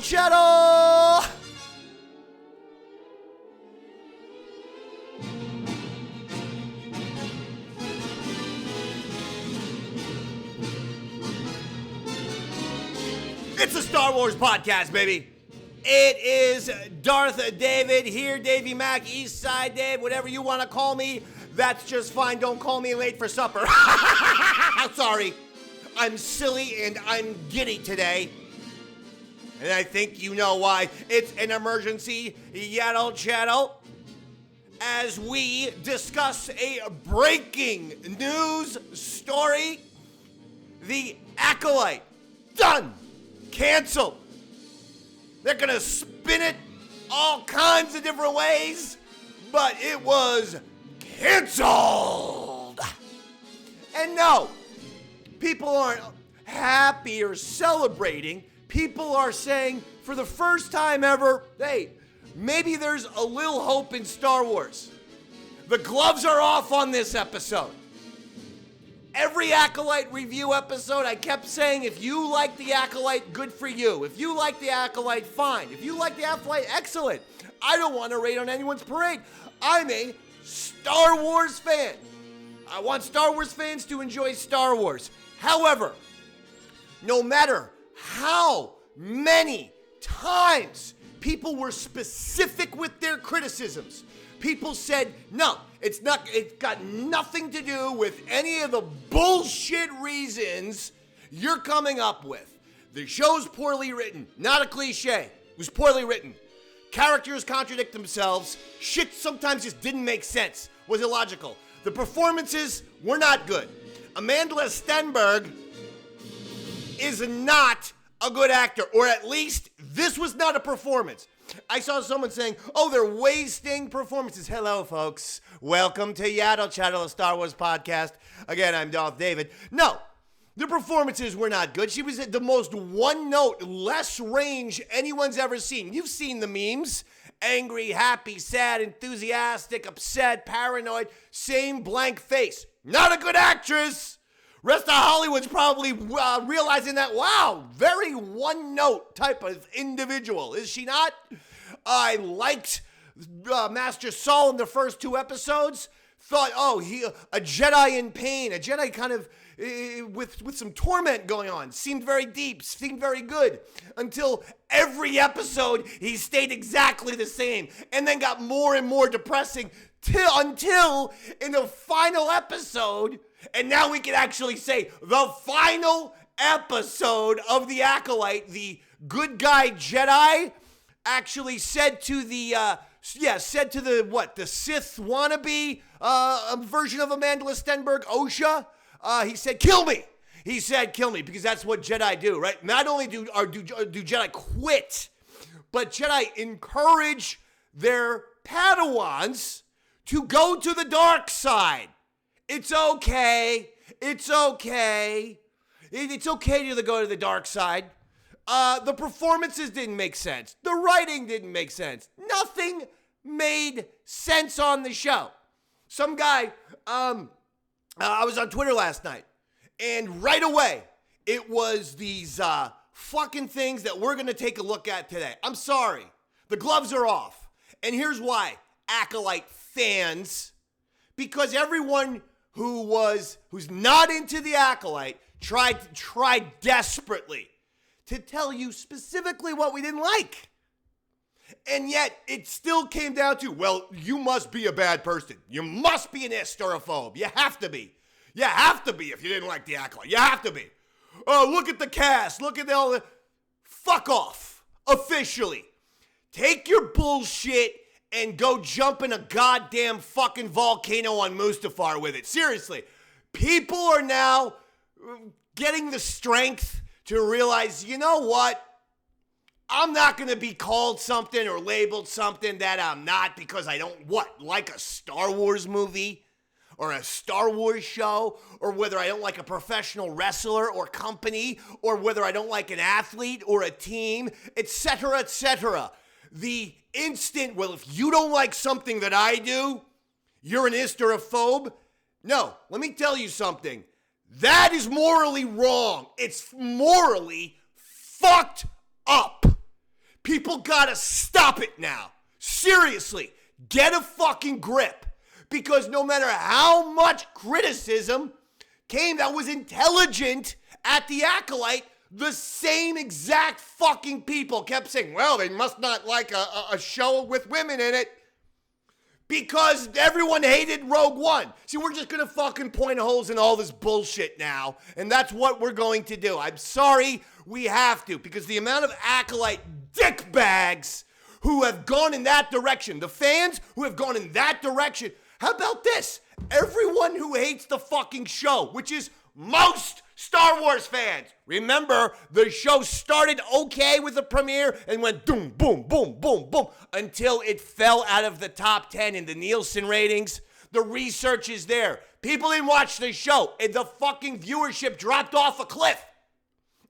Yaddle Chattle! It's a Star Wars podcast, baby. It is Darth David here, Davey Mac, East Side Dave, whatever you want to call me. That's just fine. Don't call me late for supper. Sorry. I'm silly and I'm giddy today. And I think you know why. It's an emergency Yaddle Chattle as we discuss a breaking news story. The Acolyte. Done. Canceled. They're gonna spin it all kinds of different ways, but it was canceled. And no, people aren't happy or celebrating. People are saying for the first time ever, hey, maybe there's a little hope in Star Wars. The gloves are off on this episode. Every Acolyte review episode, I kept saying, if you like the Acolyte, good for you. If you like the Acolyte, fine. If you like the Acolyte, excellent. I don't want to rain on anyone's parade. I'm a Star Wars fan. I want Star Wars fans to enjoy Star Wars. However, no matter how many times people were specific with their criticisms, people said, no, it's got nothing to do with any of the bullshit reasons you're coming up with. The show's poorly written, not a cliche. It was poorly written. Characters contradict themselves. Shit sometimes just didn't make sense, was illogical. The performances were not good. Amanda Stenberg is not a good actor, or at least this was not a performance. I saw someone saying, oh, they're wasting performances. Hello, folks. Welcome to Yaddle Chattle, a Star Wars podcast. Again, I'm Darth David. No, the performances were not good. She was at the most one-note, less range anyone's ever seen. You've seen the memes. Angry, happy, sad, enthusiastic, upset, paranoid, same blank face. Not a good actress. Rest of Hollywood's probably realizing that, wow, very one-note type of individual, is she not? I liked Master Saul in the first two episodes. Thought, oh, a Jedi in pain, a Jedi kind of with some torment going on. Seemed very deep, seemed very good. Until every episode, he stayed exactly the same. And then got more and more depressing until in the final episode, and now we can actually say the final episode of The Acolyte, the good guy Jedi actually said to the Sith wannabe version of Amanda Stenberg, Osha, he said, kill me. He said, kill me, because that's what Jedi do, right? Not only do Jedi quit, but Jedi encourage their Padawans to go to the dark side. It's okay. It's okay. It's okay to go to the dark side. The performances didn't make sense. The writing didn't make sense. Nothing made sense on the show. Some guy, I was on Twitter last night, and right away, it was these fucking things that we're going to take a look at today. I'm sorry. The gloves are off. And here's why, Acolyte fans. Because everyone who's not into the Acolyte tried desperately to tell you specifically what we didn't like. And yet it still came down to, well, you must be a bad person. You must be an hysterophobe. You have to be. You have to be if you didn't like the Acolyte. You have to be. Oh, look at the cast. Look at all the... Fuck off. Officially. Take your bullshit and go jump in a goddamn fucking volcano on Mustafar with it. Seriously. People are now getting the strength to realize, you know what? I'm not going to be called something or labeled something that I'm not because I don't, like a Star Wars movie or a Star Wars show, or whether I don't like a professional wrestler or company, or whether I don't like an athlete or a team, etc., etc. The instant, well, if you don't like something that I do, you're an hysterophobe. No, let me tell you something. That is morally wrong. It's morally fucked up. People gotta stop it now. Seriously, get a fucking grip. Because no matter how much criticism came that was intelligent at the Acolyte, the same exact fucking people kept saying, well, they must not like a show with women in it. Because everyone hated Rogue One. See, we're just gonna fucking point holes in all this bullshit now. And that's what we're going to do. I'm sorry, we have to. Because the amount of Acolyte dickbags who have gone in that direction, the fans who have gone in that direction. How about this? Everyone who hates the fucking show, which is most Star Wars fans. Remember, the show started okay with the premiere and went boom, boom, boom, boom, boom, until it fell out of the top 10 in the Nielsen ratings. The research is there. People didn't watch the show, and the fucking viewership dropped off a cliff.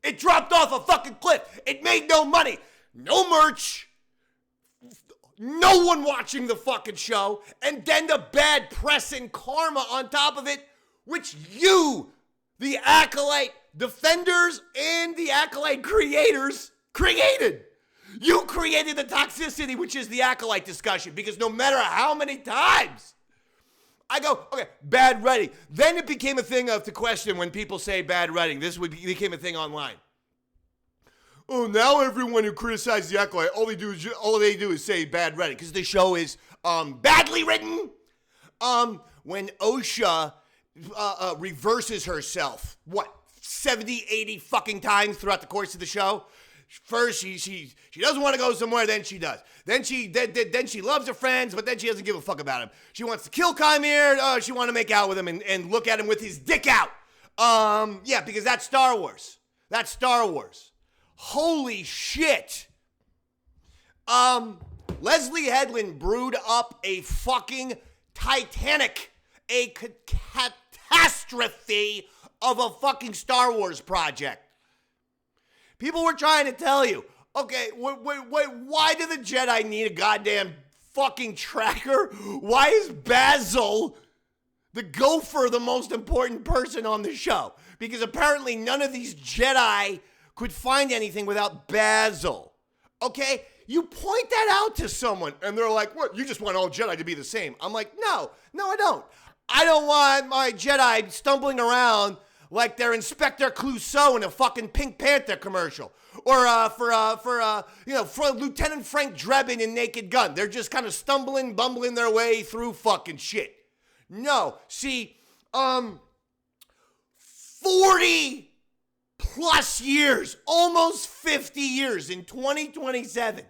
It dropped off a fucking cliff. It made no money. No merch. No one watching the fucking show. And then the bad press and karma on top of it, which you, the Acolyte defenders and the Acolyte creators, created. You created the toxicity, which is the Acolyte discussion, because no matter how many times I go, okay, bad writing. Then it became a thing of to question when people say bad writing. This became a thing online. Oh, now everyone who criticizes the Acolyte, all they do is say bad writing, because the show is badly written. When OSHA reverses herself, 70, 80 fucking times throughout the course of the show. First, she doesn't want to go somewhere, then she does. Then she loves her friends, but then she doesn't give a fuck about him. She wants to kill Chimera. She wants to make out with him and look at him with his dick out. Yeah, because that's Star Wars. That's Star Wars. Holy shit. Leslye Headland brewed up a fucking Titanic, a catastrophe of a fucking Star Wars project. People were trying to tell you, okay, why do the Jedi need a goddamn fucking tracker? Why is Basil the gopher the most important person on the show? Because apparently none of these Jedi could find anything without Basil. Okay? You point that out to someone and they're like, what? You just want all Jedi to be the same. I'm like, no, I don't. I don't want my Jedi stumbling around like they're Inspector Clouseau in a fucking Pink Panther commercial. Or for Lieutenant Frank Drebin in Naked Gun. They're just kind of bumbling their way through fucking shit. No, see, 40 plus years, almost 50 years in 2027,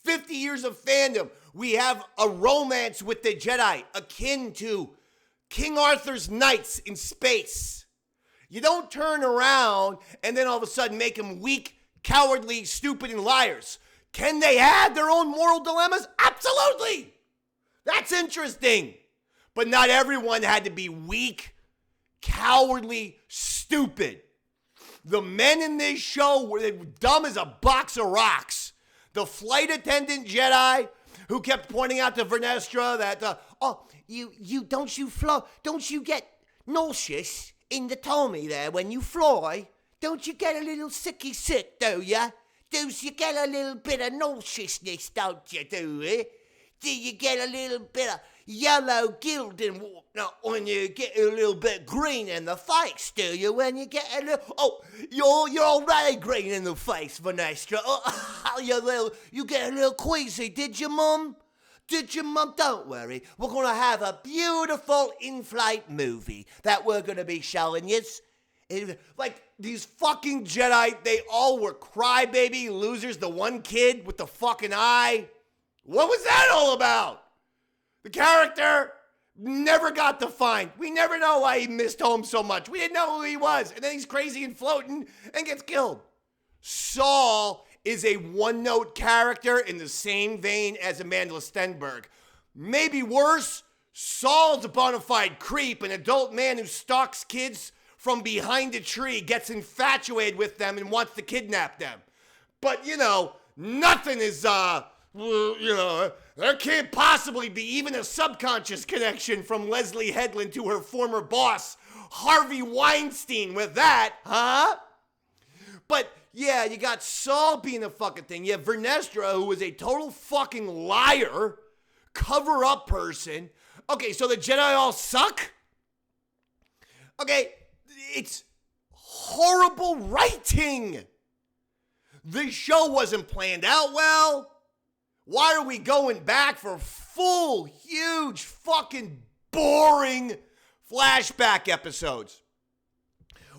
50 years of fandom. We have a romance with the Jedi akin to King Arthur's knights in space. You don't turn around and then all of a sudden make them weak, cowardly, stupid, and liars. Can they have their own moral dilemmas? Absolutely. That's interesting. But not everyone had to be weak, cowardly, stupid. The men in this show were dumb as a box of rocks. The flight attendant Jedi who kept pointing out to Vernestra that, don't you get nauseous in the tummy there when you fly? Don't you get a little sick, do ya? Do you get a little bit of nauseousness, don't you, do you? Do you get a little bit of yellow gilding when you get a little bit green in the face, do you? When you get a little, you're already green in the face, Vanessa. You get a little queasy, did you, Mum? Did you, Mum? Don't worry. We're going to have a beautiful in-flight movie that we're going to be showing you. Like, these fucking Jedi, they all were crybaby losers. The one kid with the fucking eye. What was that all about? The character never got defined. We never know why he missed home so much. We didn't know who he was. And then he's crazy and floating and gets killed. Saul is a one-note character in the same vein as Amanda Stenberg. Maybe worse, Saul's a bona fide creep, an adult man who stalks kids from behind a tree, gets infatuated with them, and wants to kidnap them. But, nothing is, there can't possibly be even a subconscious connection from Leslye Headland to her former boss, Harvey Weinstein, with that, huh? But Yeah, you got Saul being a fucking thing. You have Vernestra, who was a total fucking liar, cover-up person. Okay, so the Jedi all suck? Okay, it's horrible writing. The show wasn't planned out well. Why are we going back for full, huge, fucking boring flashback episodes?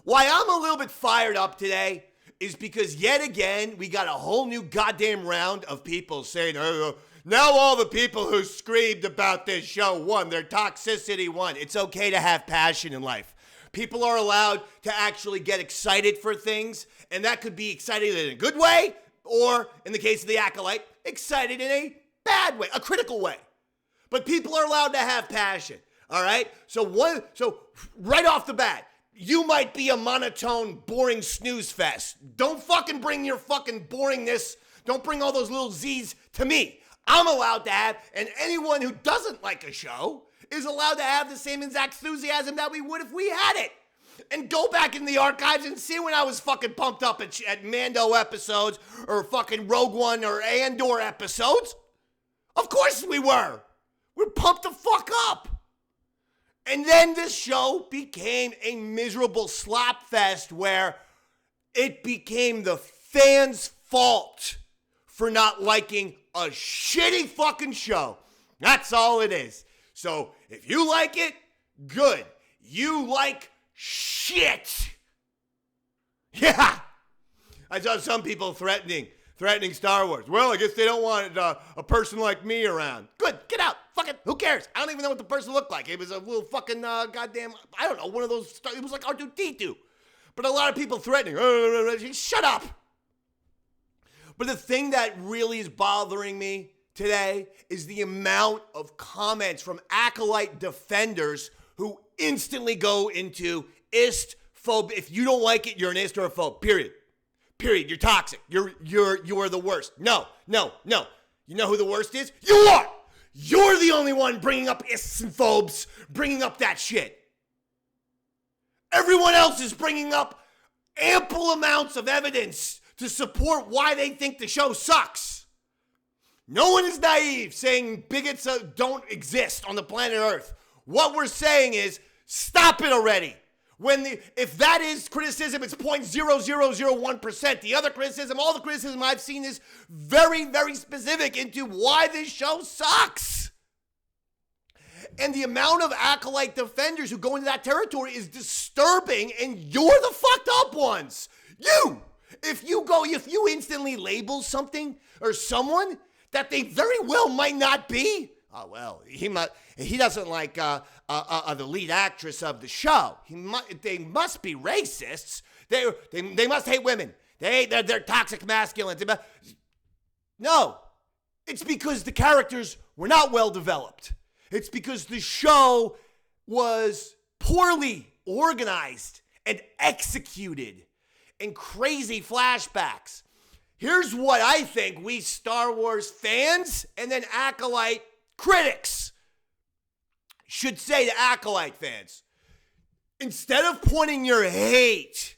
Why I'm a little bit fired up today is because yet again, we got a whole new goddamn round of people saying, now all the people who screamed about this show won, their toxicity won. It's okay to have passion in life. People are allowed to actually get excited for things, and that could be excited in a good way, or in the case of the Acolyte, excited in a bad way, a critical way. But people are allowed to have passion, all right? So right off the bat, you might be a monotone, boring snooze fest. Don't fucking bring your fucking boringness, don't bring all those little Z's to me. I'm allowed to have, and anyone who doesn't like a show is allowed to have the same exact enthusiasm that we would if we had it. And go back in the archives and see when I was fucking pumped up at Mando episodes or fucking Rogue One or Andor episodes. Of course we were. We're pumped the fuck up. And then this show became a miserable slop fest where it became the fans' fault for not liking a shitty fucking show. That's all it is. So if you like it, good. You like shit. Yeah. I saw some people threatening Star Wars. Well, I guess they don't want a person like me around. Good. Get out. Fuck it. Who cares? I don't even know what the person looked like. It was a little fucking goddamn, I don't know, one of those, it was like R2-D2. But a lot of people threatening. Shut up. But the thing that really is bothering me today is the amount of comments from Acolyte defenders who instantly go into ist phobe. If you don't like it, you're an ist or a phobe. Period. You're toxic. You're the worst. No. You know who the worst is? You are. You're the only one bringing up ists and phobes, bringing up that shit. Everyone else is bringing up ample amounts of evidence to support why they think the show sucks. No one is naive saying bigots don't exist on the planet Earth. What we're saying is, stop it already. If that is criticism, it's 0.0001%. The other criticism, all the criticism I've seen is very, very specific into why this show sucks. And the amount of Acolyte defenders who go into that territory is disturbing, and you're the fucked up ones. If you instantly label something or someone that they very well might not be, oh, well, he doesn't like the lead actress of the show. They must be racists. They must hate women. They're toxic masculines. No, it's because the characters were not well developed. It's because the show was poorly organized and executed in crazy flashbacks. Here's what I think we Star Wars fans and then Acolyte critics should say to Acolyte fans. Instead of pointing your hate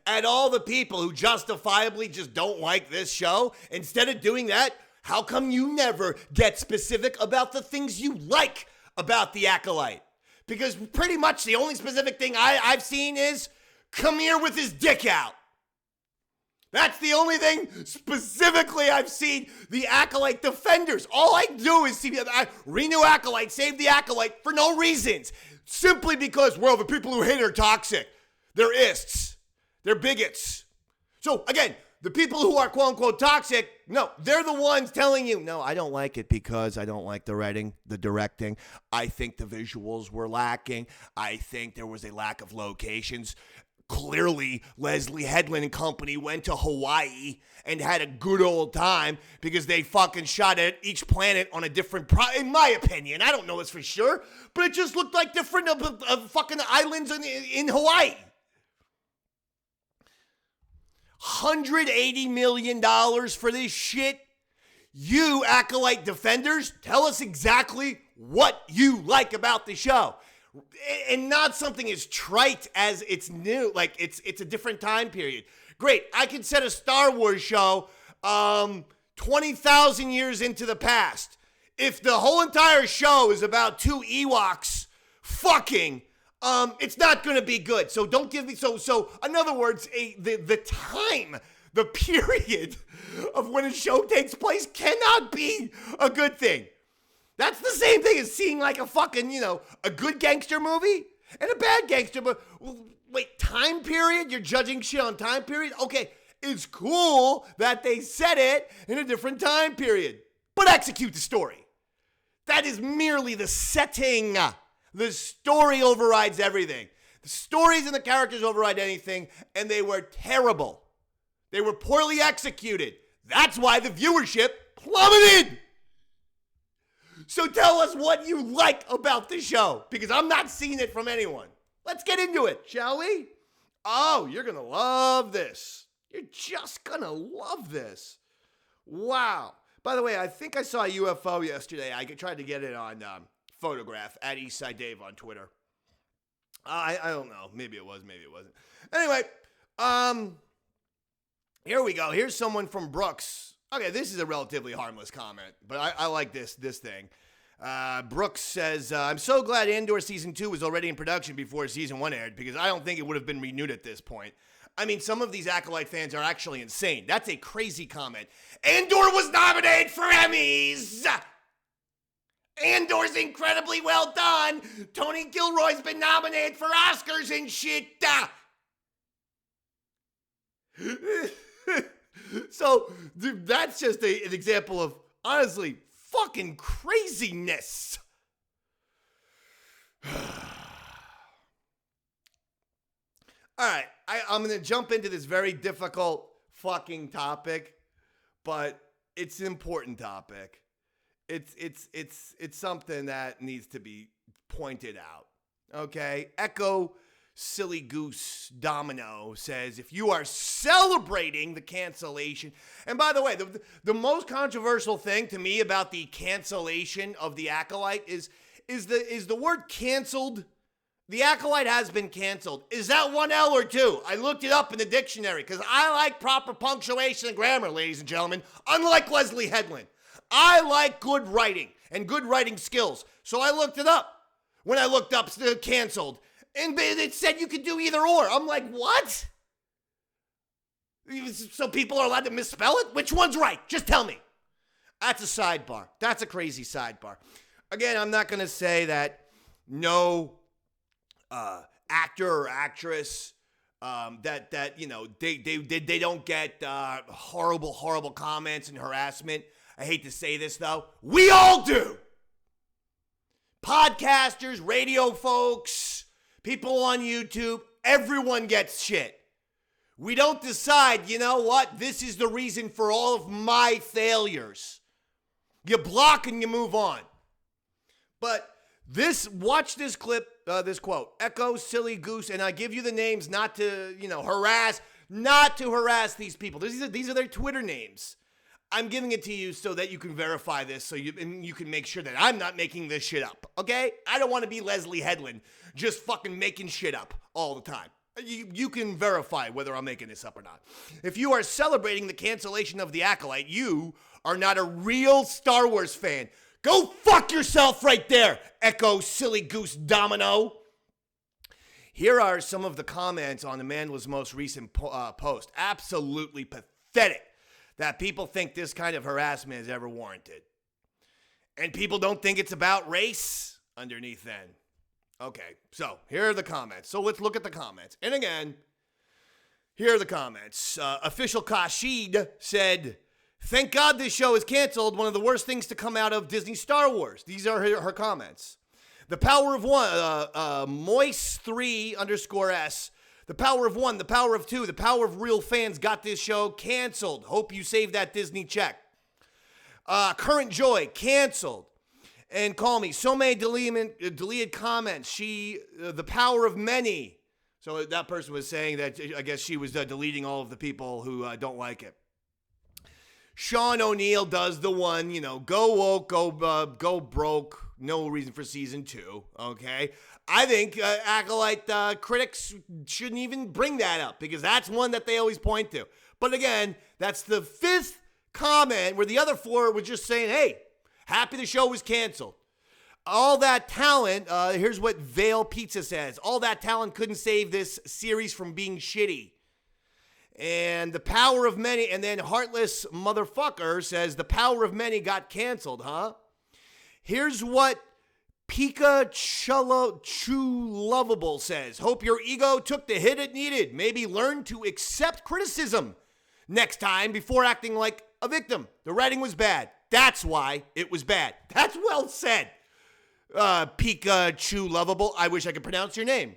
at all the people who justifiably just don't like this show, instead of doing that, how come you never get specific about the things you like about the Acolyte? Because pretty much the only specific thing I've seen is come here with his dick out. That's the only thing specifically I've seen the Acolyte defenders. All I do is see renew Acolyte, save the Acolyte for no reasons. Simply because, well, the people who hate are toxic. They're ists. They're bigots. So, again, the people who are quote-unquote toxic, no, they're the ones telling you, no, I don't like it because I don't like the writing, the directing. I think the visuals were lacking. I think there was a lack of locations. Clearly, Leslye Headland and company went to Hawaii and had a good old time because they fucking shot at each planet on a different, in my opinion. I don't know this for sure, but it just looked like different of fucking islands in Hawaii. $180 million for this shit? You Acolyte defenders, tell us exactly what you like about the show. and not something as trite as it's new. Like it's a different time period. Great, I can set a Star Wars show 20,000 years into the past. If the whole entire show is about two Ewoks fucking, it's not going to be good. So don't give me so in other words, the time, the period of when a show takes place cannot be a good thing. That's the same thing as seeing like a fucking, a good gangster movie and a bad gangster movie. Wait, time period? You're judging shit on time period? Okay, it's cool that they said it in a different time period, but execute the story. That is merely the setting. The story overrides everything. The stories and the characters override anything, and they were terrible. They were poorly executed. That's why the viewership plummeted. So tell us what you like about the show, because I'm not seeing it from anyone. Let's get into it, shall we? Oh, you're going to love this. You're just going to love this. Wow. By the way, I think I saw a UFO yesterday. I tried to get it on Photograph at Eastside Dave on Twitter. I don't know. Maybe it was, maybe it wasn't. Anyway, here we go. Here's someone from Brooks. Okay, this is a relatively harmless comment, but I like this thing. Brooks says, I'm so glad Andor Season 2 was already in production before Season 1 aired, because I don't think it would have been renewed at this point. I mean, some of these Acolyte fans are actually insane. That's a crazy comment. Andor was nominated for Emmys! Andor's incredibly well done! Tony Gilroy's been nominated for Oscars and shit! So, dude, that's just an example of, honestly, fucking craziness. All right, I'm going to jump into this very difficult fucking topic, but it's an important topic. It's something that needs to be pointed out. Okay? Echo Silly Goose Domino says, if you are celebrating the cancellation, and by the way, the most controversial thing to me about the cancellation of the Acolyte is the word canceled. The Acolyte has been canceled. Is that one L or two? I looked it up in the dictionary because I like proper punctuation and grammar, ladies and gentlemen, unlike Leslye Headland. I like good writing and good writing skills. So I looked it up. When I looked up canceled, and it said you could do either or. I'm like, what? So people are allowed to misspell it? Which one's right? Just tell me. That's a sidebar. That's a crazy sidebar. Again, I'm not going to say that no actor or actress that they don't get horrible comments and harassment. I hate to say this though, we all do. Podcasters, radio folks, people on YouTube, everyone gets shit. We don't decide, you know what, this is the reason for all of my failures. You block and you move on. But watch this clip, this quote, Echo Silly Goose, and I give you the names not to, harass these people. These are their Twitter names. I'm giving it to you so that you can verify this, so you can make sure that I'm not making this shit up, okay? I don't want to be Leslye Headland, just fucking making shit up all the time. You can verify whether I'm making this up or not. If you are celebrating the cancellation of the Acolyte, you are not a real Star Wars fan. Go fuck yourself right there, Echo Silly Goose Domino. Here are some of the comments on Amanda's most recent post. Absolutely pathetic that people think this kind of harassment is ever warranted. And people don't think it's about race underneath then. Okay, so here are the comments. So let's look at the comments. And again, here are the comments. Official Kashid said, thank God this show is canceled. One of the worst things to come out of Disney Star Wars. These are her comments. The Power of One, Moist3_S. The Power of One, the Power of Two, the Power of Real Fans got this show canceled. Hope you saved that Disney check. Current Joy, canceled. And call me. So many deleted comments. The Power of Many. So that person was saying that I guess she was deleting all of the people who don't like it. Sean O'Neill does the one, go woke, go broke, No reason for season 2, okay? I think Acolyte critics shouldn't even bring that up because that's one that they always point to. But again, that's the 5th comment where the other 4 were just saying, hey, happy the show was canceled. All that talent, here's what Vale Pizza says. All that talent couldn't save this series from being shitty. And the power of many, and then Heartless Motherfucker says the power of many got canceled, huh? Here's what Pikachu Lovable says. Hope your ego took the hit it needed. Maybe learn to accept criticism next time before acting like a victim. The writing was bad. That's why it was bad. That's well said. Pikachu Lovable. I wish I could pronounce your name.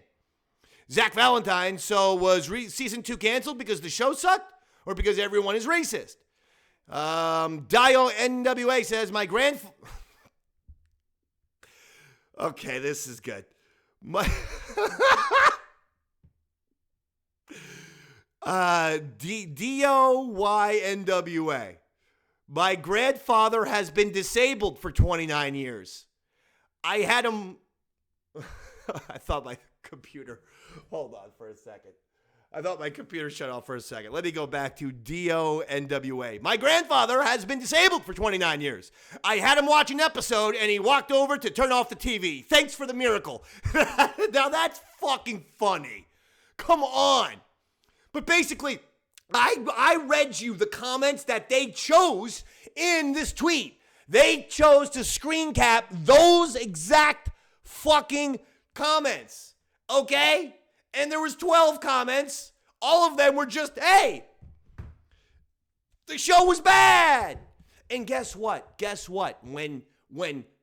Zach Valentine. So was season 2 canceled because the show sucked or because everyone is racist? Dio NWA says my Okay, this is good. DOYNWA. My grandfather has been disabled for 29 years. I had him. I thought my computer. Hold on for a second. I thought my computer shut off for a second. Let me go back to DONWA. My grandfather has been disabled for 29 years. I had him watch an episode and he walked over to turn off the TV. Thanks for the miracle. Now that's fucking funny. Come on. But basically, I read you the comments that they chose in this tweet. They chose to screen cap those exact fucking comments. Okay? And there was 12 comments. All of them were just, hey, the show was bad. And guess what? When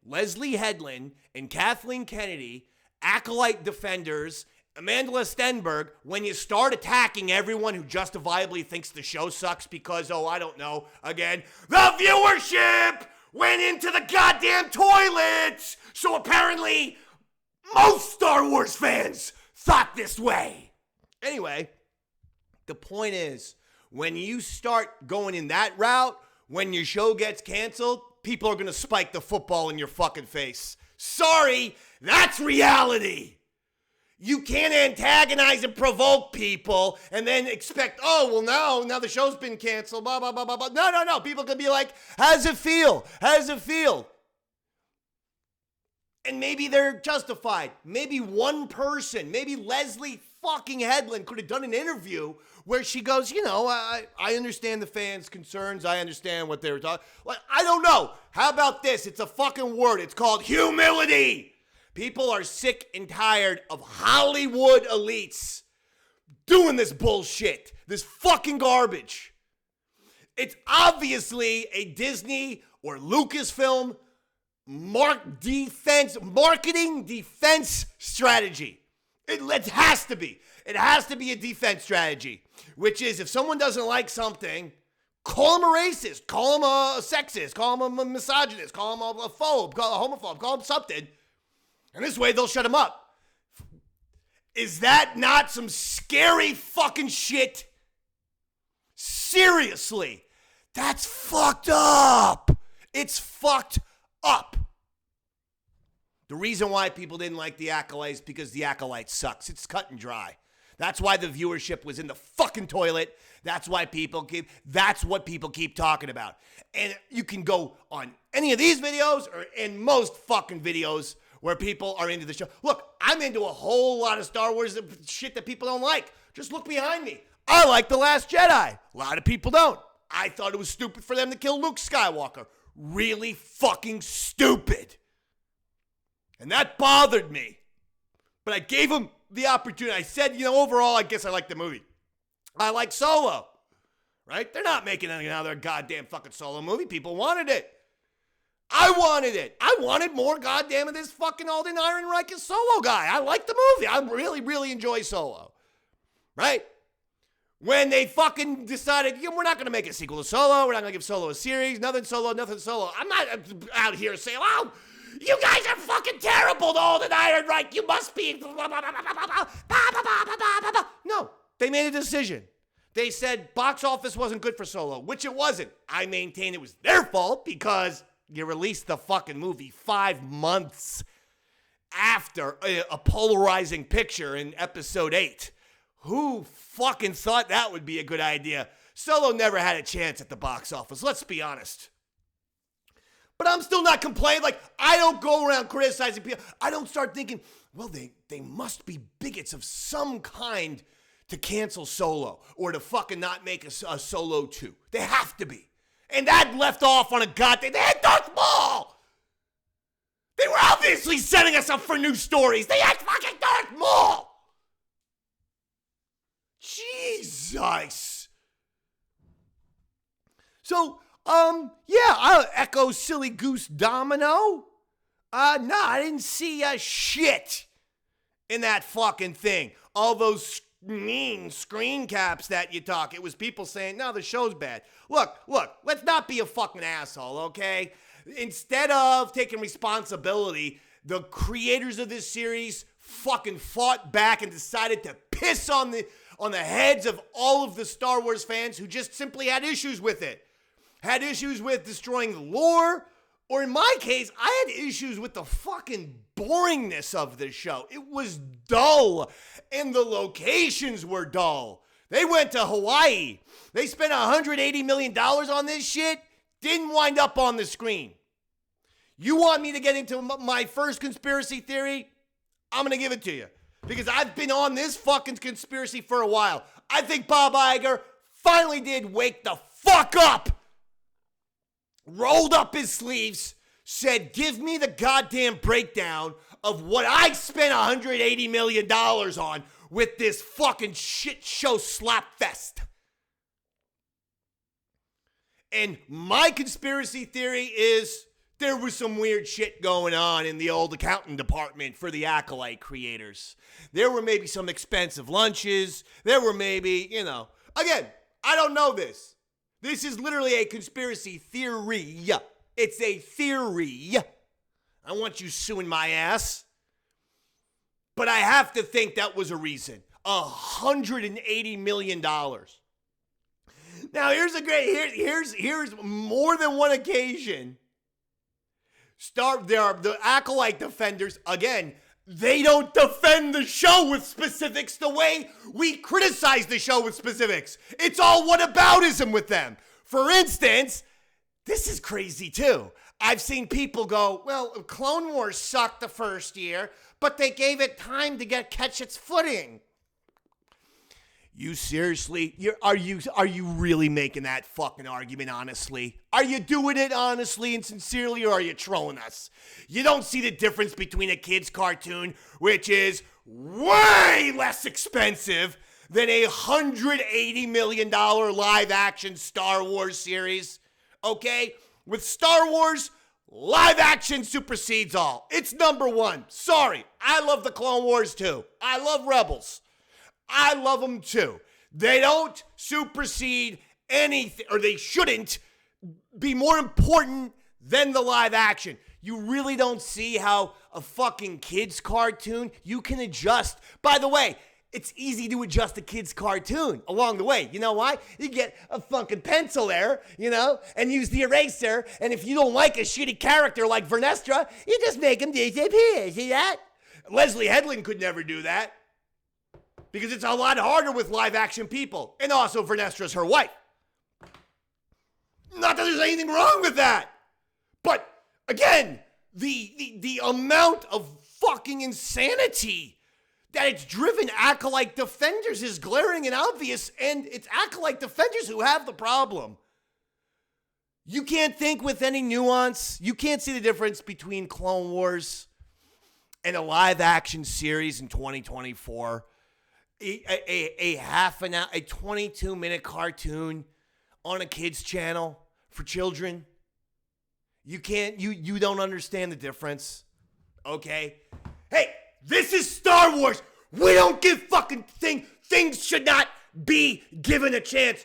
Leslye Headland and Kathleen Kennedy, Acolyte defenders, Amanda Stenberg, when you start attacking everyone who justifiably thinks the show sucks because, I don't know, again, the viewership went into the goddamn toilets. So apparently, most Star Wars fans thought this way. Anyway, the point is, when you start going in that route, when your show gets canceled, people are going to spike the football in your fucking face. Sorry, that's reality. You can't antagonize and provoke people and then expect, now the show's been canceled, blah, blah, blah, blah, blah. No. People can be like, how does it feel? And maybe they're justified. Maybe one person, maybe Leslye fucking Headland could have done an interview where she goes, I understand the fans' concerns. I understand what they were talking. Like, I don't know. How about this? It's a fucking word. It's called humility. People are sick and tired of Hollywood elites doing this bullshit, this fucking garbage. It's obviously a Disney or Lucasfilm marketing defense strategy. It has to be. It has to be a defense strategy, which is if someone doesn't like something, call them a racist, call them a sexist, call them a misogynist, call them a phobe, call them a homophobe, call them something. And this way they'll shut them up. Is that not some scary fucking shit? Seriously, that's fucked up. It's fucked up. The reason why people didn't like the Acolyte is because the Acolyte sucks. It's cut and dry. That's why the viewership was in the fucking toilet. That's what people keep talking about. And you can go on any of these videos or in most fucking videos where people are into the show. Look, I'm into a whole lot of Star Wars shit that people don't like. Just look behind me. I like The Last Jedi. A lot of people don't. I thought it was stupid for them to kill Luke Skywalker. Really fucking stupid. And that bothered me. But I gave him the opportunity. I said, overall, I guess I like the movie. I like Solo. Right? They're not making another goddamn fucking Solo movie. People wanted it. I wanted it. I wanted more goddamn of this fucking Alden Ehrenreich Solo guy. I like the movie. I really, really enjoy Solo. Right? When they fucking decided, we're not going to make a sequel to Solo. We're not going to give Solo a series. Nothing Solo. I'm not out here saying, you guys are fucking terrible, Alden Ehrenreich. You must be. No, they made a decision. They said box office wasn't good for Solo, which it wasn't. I maintain it was their fault because you released the fucking movie 5 months after a polarizing picture in episode 8. Who fucking thought that would be a good idea? Solo never had a chance at the box office, let's be honest. But I'm still not complaining. Like, I don't go around criticizing people. I don't start thinking, well, they must be bigots of some kind to cancel Solo or to fucking not make a Solo 2. They have to be. And that left off on a goddamn... They had Darth Maul! They were obviously setting us up for new stories. They had fucking Darth Maul! Jesus! So, yeah, I'll echo Silly Goose Domino. No, I didn't see shit in that fucking thing. All those mean screen caps that you talk. It was people saying, no, the show's bad. Look, let's not be a fucking asshole, okay? Instead of taking responsibility, the creators of this series fucking fought back and decided to piss on the heads of all of the Star Wars fans who just simply had issues with it. Had issues with destroying the lore, or in my case, I had issues with the fucking boringness of the show. It was dull, and the locations were dull. They went to Hawaii. They spent $180 million on this shit, didn't wind up on the screen. You want me to get into my first conspiracy theory? I'm going to give it to you, because I've been on this fucking conspiracy for a while. I think Bob Iger finally did wake the fuck up. Rolled up his sleeves, said, give me the goddamn breakdown of what I spent $180 million on with this fucking shit show slap fest. And my conspiracy theory is there was some weird shit going on in the old accounting department for the Acolyte creators. There were maybe some expensive lunches. There were maybe, again, I don't know this. This is literally a conspiracy theory. It's a theory. I want you suing my ass. But I have to think that was a reason. $180 million. Now here's more than one occasion. There are the Acolyte defenders, again, they don't defend the show with specifics the way we criticize the show with specifics. It's all whataboutism with them. For instance, this is crazy too. I've seen people go, well, Clone Wars sucked the first year, but they gave it time to catch its footing. You seriously, are you really making that fucking argument honestly? Are you doing it honestly and sincerely, or are you trolling us? You don't see the difference between a kid's cartoon, which is way less expensive than a $180 million live action Star Wars series, okay? With Star Wars, live action supersedes all. It's number one. Sorry, I love the Clone Wars too. I love Rebels. I love them too. They don't supersede anything, or they shouldn't be more important than the live action. You really don't see how a fucking kid's cartoon, you can adjust. By the way, it's easy to adjust a kid's cartoon along the way. You know why? You get a fucking pencil there, and use the eraser. And if you don't like a shitty character like Vernestra, you just make him disappear. See that? Leslye Headland could never do that. Because it's a lot harder with live action people. And also Vernestra's her wife. Not that there's anything wrong with that. But again, the amount of fucking insanity that it's driven Acolyte defenders is glaring and obvious, and it's Acolyte defenders who have the problem. You can't think with any nuance. You can't see the difference between Clone Wars and a live action series in 2024. A half an hour, a 22-minute cartoon on a kid's channel for children. You don't understand the difference, okay? Hey, this is Star Wars. We don't give fucking things should not be given a chance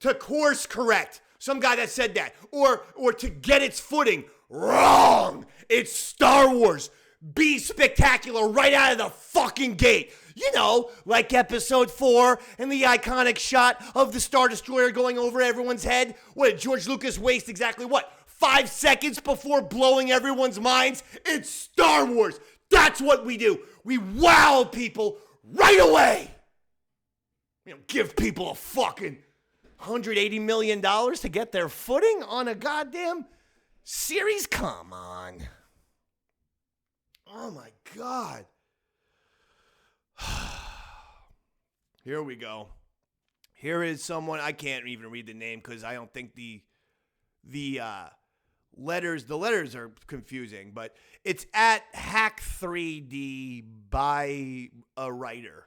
to course correct. Some guy that said that, or to get its footing. Wrong. It's Star Wars. Be spectacular right out of the fucking gate. Like episode 4 and the iconic shot of the Star Destroyer going over everyone's head. What did George Lucas waste exactly 4 5 seconds before blowing everyone's minds? It's Star Wars. That's what we do. We wow people right away. You know, give people a fucking $180 million to get their footing on a goddamn series? Come on. Oh my God. Here we go. Here is someone, I can't even read the name because I don't think the letters are confusing, but it's at Hack3D by a writer.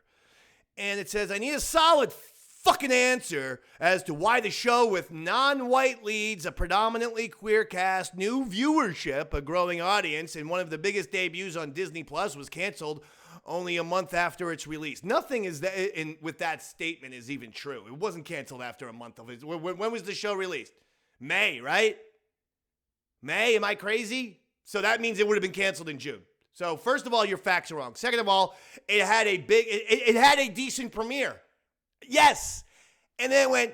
And it says, I need a solid fucking answer as to why the show with non-white leads, a predominantly queer cast, new viewership, a growing audience, and one of the biggest debuts on Disney Plus was canceled only a month after its release. Nothing is that with that statement is even true. It wasn't canceled after a month of it. When was the show released? May, right? May? Am I crazy? So that means it would have been canceled in June. So first of all, your facts are wrong. Second of all, it had a decent premiere. Yes. And then it went,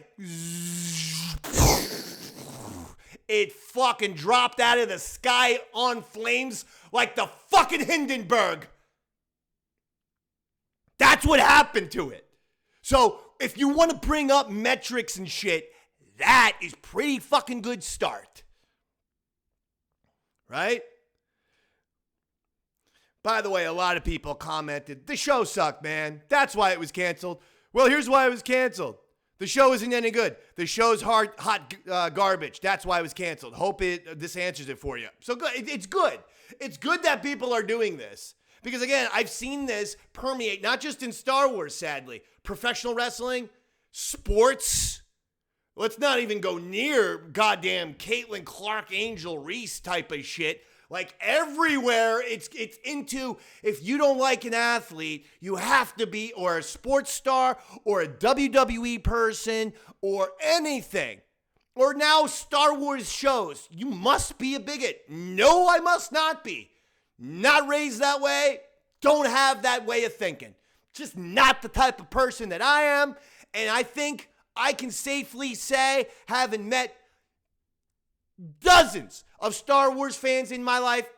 it fucking dropped out of the sky on flames like the fucking Hindenburg. That's what happened to it. So if you want to bring up metrics and shit, that is pretty fucking good start. Right? By the way, a lot of people commented, the show sucked, man. That's why it was canceled. Well, here's why it was canceled. The show isn't any good. The show's hot garbage. That's why it was canceled. Hope this answers it for you. So good. It's good. It's good that people are doing this. Because again, I've seen this permeate, not just in Star Wars, sadly. Professional wrestling, sports. Let's not even go near goddamn Caitlin Clark, Angel Reese type of shit. Like everywhere, it's into, if you don't like an athlete, you have to be, or a sports star, or a WWE person, or anything. Or now Star Wars shows. You must be a bigot. No, I must not be. Not raised that way. Don't have that way of thinking. Just not the type of person that I am. And I think I can safely say, having met dozens of Star Wars fans in my life,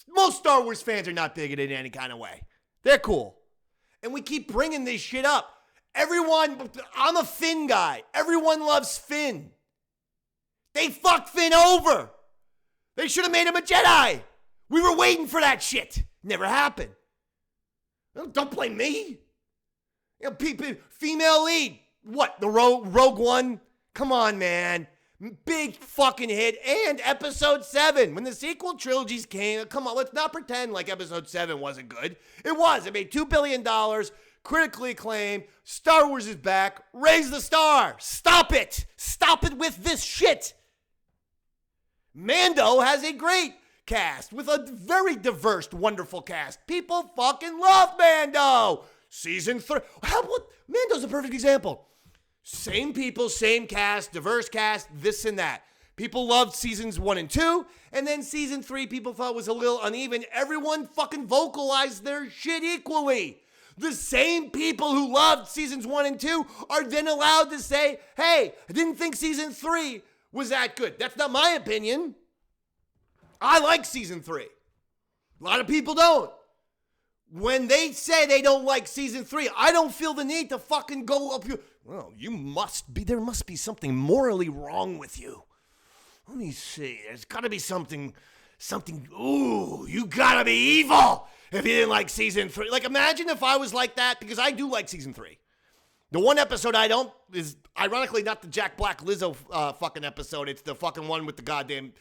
most Star Wars fans are not bigoted in any kind of way. They're cool. And we keep bringing this shit up. Everyone, I'm a Finn guy. Everyone loves Finn. They fucked Finn over. They should have made him a Jedi. We were waiting for that shit. Never happened. Don't blame me. You know, people, female lead. What, the Rogue One? Come on, man. Big fucking hit. And episode 7, when the sequel trilogies came, come on, let's not pretend like episode 7 wasn't good. It was. It made $2 billion, critically acclaimed. Star Wars is back. Raise the star. Stop it. Stop it with this shit. Mando has a great cast with a very diverse, wonderful cast. People fucking love Mando. Season 3. Mando's a perfect example. Same people, same cast, diverse cast, this and that. People loved seasons 1 and 2, and then season 3 people thought was a little uneven. Everyone fucking vocalized their shit equally. The same people who loved seasons 1 and 2 are then allowed to say, hey, I didn't think season 3 was that good. That's not my opinion. I like season 3. A lot of people don't. When they say they don't like season 3, I don't feel the need to fucking go up here. Well, there must be something morally wrong with you. Let me see. There's got to be something, ooh, you got to be evil if you didn't like season 3. Like, imagine if I was like that, because I do like season 3. The one episode I don't is, ironically, not the Jack Black Lizzo fucking episode. It's the fucking one with the goddamn,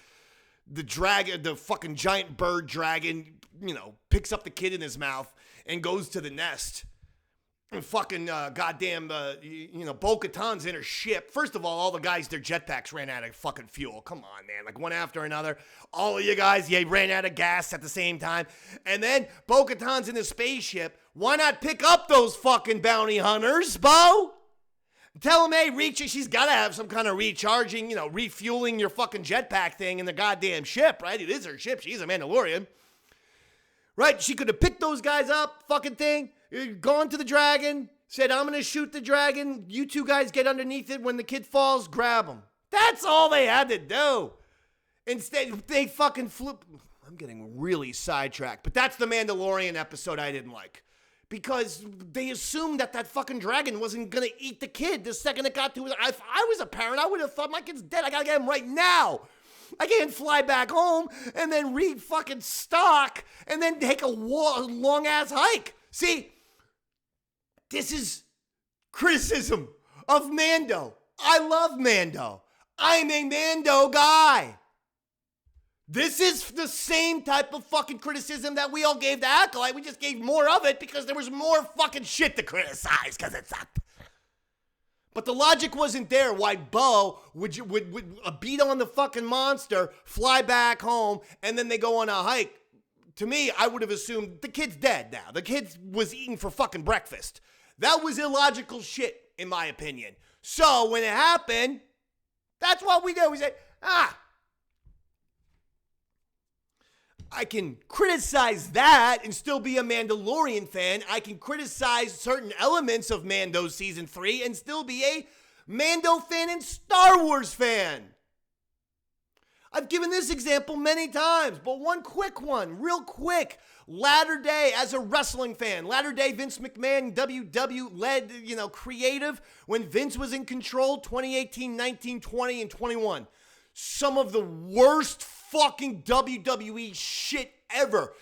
the dragon, the fucking giant bird dragon, picks up the kid in his mouth and goes to the nest. And fucking goddamn, Bo-Katan's in her ship. First of all the guys, their jetpacks ran out of fucking fuel. Come on, man. Like one after another. All of you guys, ran out of gas at the same time. And then Bo-Katan's in the spaceship. Why not pick up those fucking bounty hunters, Bo? Tell them, hey, she's got to have some kind of recharging, refueling your fucking jetpack thing in the goddamn ship, right? It is her ship. She's a Mandalorian. Right? She could have picked those guys up, fucking thing, gone to the dragon, said, I'm going to shoot the dragon. You two guys get underneath it. When the kid falls, grab him. That's all they had to do. Instead, they fucking flew. I'm getting really sidetracked, but that's the Mandalorian episode I didn't like. Because they assumed that fucking dragon wasn't gonna eat the kid the second it got to it. If I was a parent, I would have thought my kid's dead. I gotta get him right now. I can't fly back home and then read fucking stock and then take a long-ass hike. See, this is criticism of Mando. I love Mando. I'm a Mando guy. This is the same type of fucking criticism that we all gave to Acolyte. We just gave more of it because there was more fucking shit to criticize because it sucked. But the logic wasn't there why Bo would beat on the fucking monster, fly back home, and then they go on a hike. To me, I would have assumed the kid's dead now. The kid was eating for fucking breakfast. That was illogical shit, in my opinion. So when it happened, that's what we did. We said, I can criticize that and still be a Mandalorian fan. I can criticize certain elements of Mando Season 3 and still be a Mando fan and Star Wars fan. I've given this example many times, but one quick one, real quick. Latter day, as a wrestling fan, latter day Vince McMahon, WW led, creative, when Vince was in control, 2018, 19, 20, and 21. Some of the worst fucking WWE shit ever.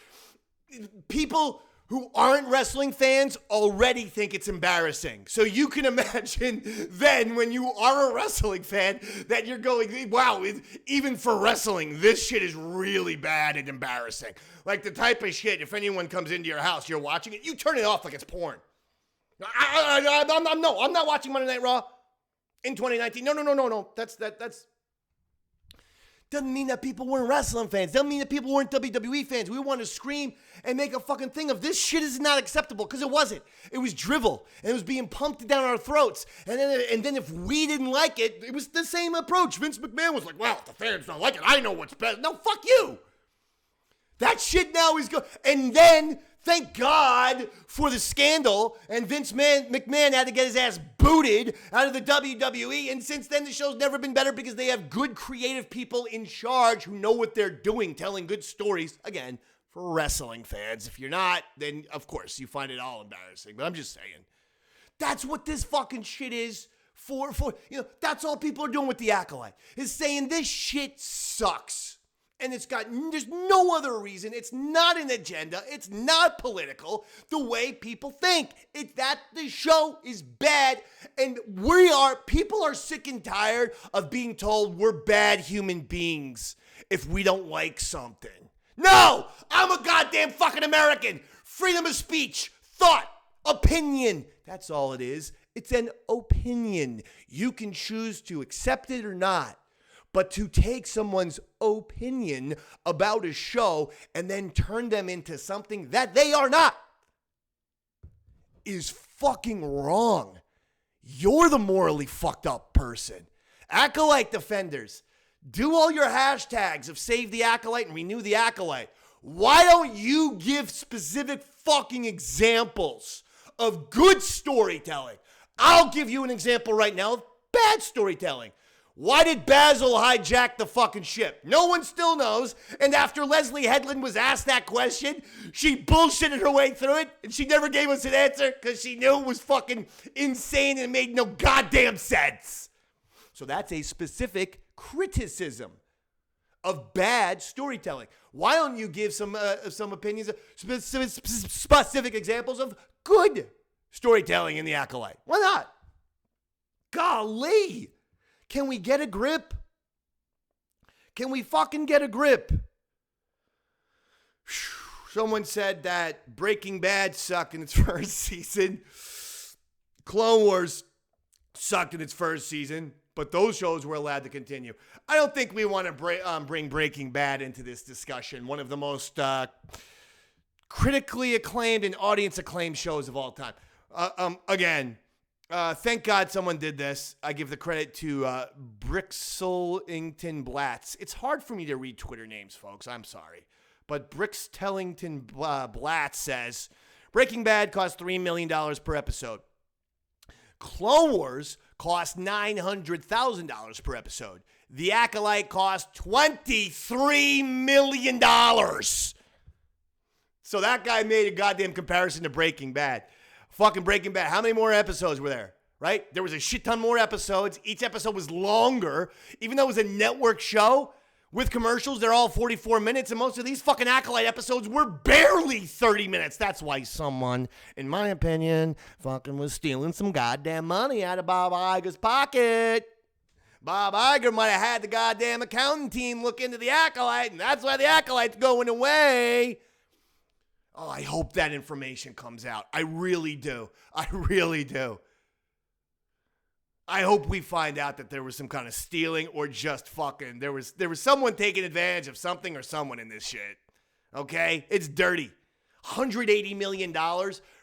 People who aren't wrestling fans already think it's embarrassing. So you can imagine then when you are a wrestling fan that you're going, wow, even for wrestling, this shit is really bad and embarrassing. Like the type of shit, if anyone comes into your house, you're watching it, you turn it off like it's porn. I'm not watching Monday Night Raw in 2019. No. That's doesn't mean that people weren't wrestling fans. Doesn't mean that people weren't WWE fans. We want to scream and make a fucking thing of this shit is not acceptable, because it wasn't. It was drivel, and it was being pumped down our throats. And then if we didn't like it, it was the same approach. Vince McMahon was like, well, if the fans don't like it, I know what's best. No, fuck you. That shit now is good. And then, thank God for the scandal, and Vince McMahon had to get his ass booted out of the WWE, and since then the show's never been better because they have good creative people in charge who know what they're doing, telling good stories, again, for wrestling fans. If you're not, then of course you find it all embarrassing, but I'm just saying. That's what this fucking shit is for that's all people are doing with the Acolyte, is saying this shit sucks. And there's no other reason. It's not an agenda. It's not political the way people think. It's that the show is bad, and people are sick and tired of being told we're bad human beings if we don't like something. No, I'm a goddamn fucking American. Freedom of speech, thought, opinion. That's all it is. It's an opinion. You can choose to accept it or not. But to take someone's opinion about a show and then turn them into something that they are not is fucking wrong. You're the morally fucked up person. Acolyte defenders, do all your hashtags of save the Acolyte and renew the Acolyte. Why don't you give specific fucking examples of good storytelling? I'll give you an example right now of bad storytelling. Why did Basil hijack the fucking ship? No one still knows. And after Leslye Headland was asked that question, she bullshitted her way through it, and she never gave us an answer because she knew it was fucking insane and made no goddamn sense. So that's a specific criticism of bad storytelling. Why don't you give some opinions, specific examples of good storytelling in the Acolyte? Why not? Golly. Can we get a grip? Can we fucking get a grip? Someone said that Breaking Bad sucked in its first season. Clone Wars sucked in its first season, but those shows were allowed to continue. I don't think we want to bring Breaking Bad into this discussion. One of the most critically acclaimed and audience acclaimed shows of all time. Again, thank God someone did this. I give the credit to Brixellington Blatz. It's hard for me to read Twitter names, folks. I'm sorry. But Brixellington Blatz says, Breaking Bad cost $3 million per episode. Clone Wars cost $900,000 per episode. The Acolyte cost $23 million. So that guy made a goddamn comparison to Breaking Bad. Fucking Breaking Bad. How many more episodes were there? Right? There was a shit ton more episodes. Each episode was longer. Even though it was a network show with commercials, they're all 44 minutes. And most of these fucking Acolyte episodes were barely 30 minutes. That's why someone, in my opinion, fucking was stealing some goddamn money out of Bob Iger's pocket. Bob Iger might have had the goddamn accounting team look into the Acolyte, and that's why the Acolyte's going away. Oh, I hope that information comes out. I really do. I really do. I hope we find out that there was some kind of stealing or just fucking, there was someone taking advantage of something or someone in this shit. Okay? It's dirty. $180 million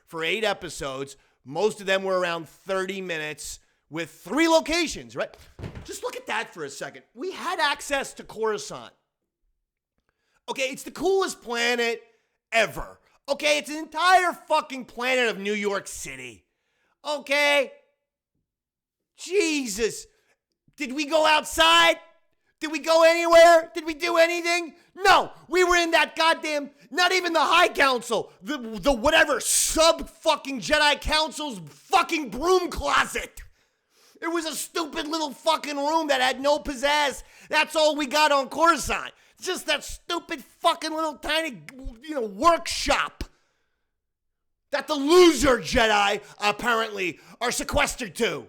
for 8 episodes. Most of them were around 30 minutes with 3 locations, right? Just look at that for a second. We had access to Coruscant. Okay, it's the coolest planet ever. Okay, it's an entire fucking planet of New York City. Okay? Jesus. Did we go outside? Did we go anywhere? Did we do anything? No. We were in that goddamn, not even the High Council, the whatever sub-fucking Jedi Council's fucking broom closet. It was a stupid little fucking room that had no pizzazz. That's all we got on Coruscant. Just that stupid fucking little tiny, workshop that the loser Jedi apparently are sequestered to.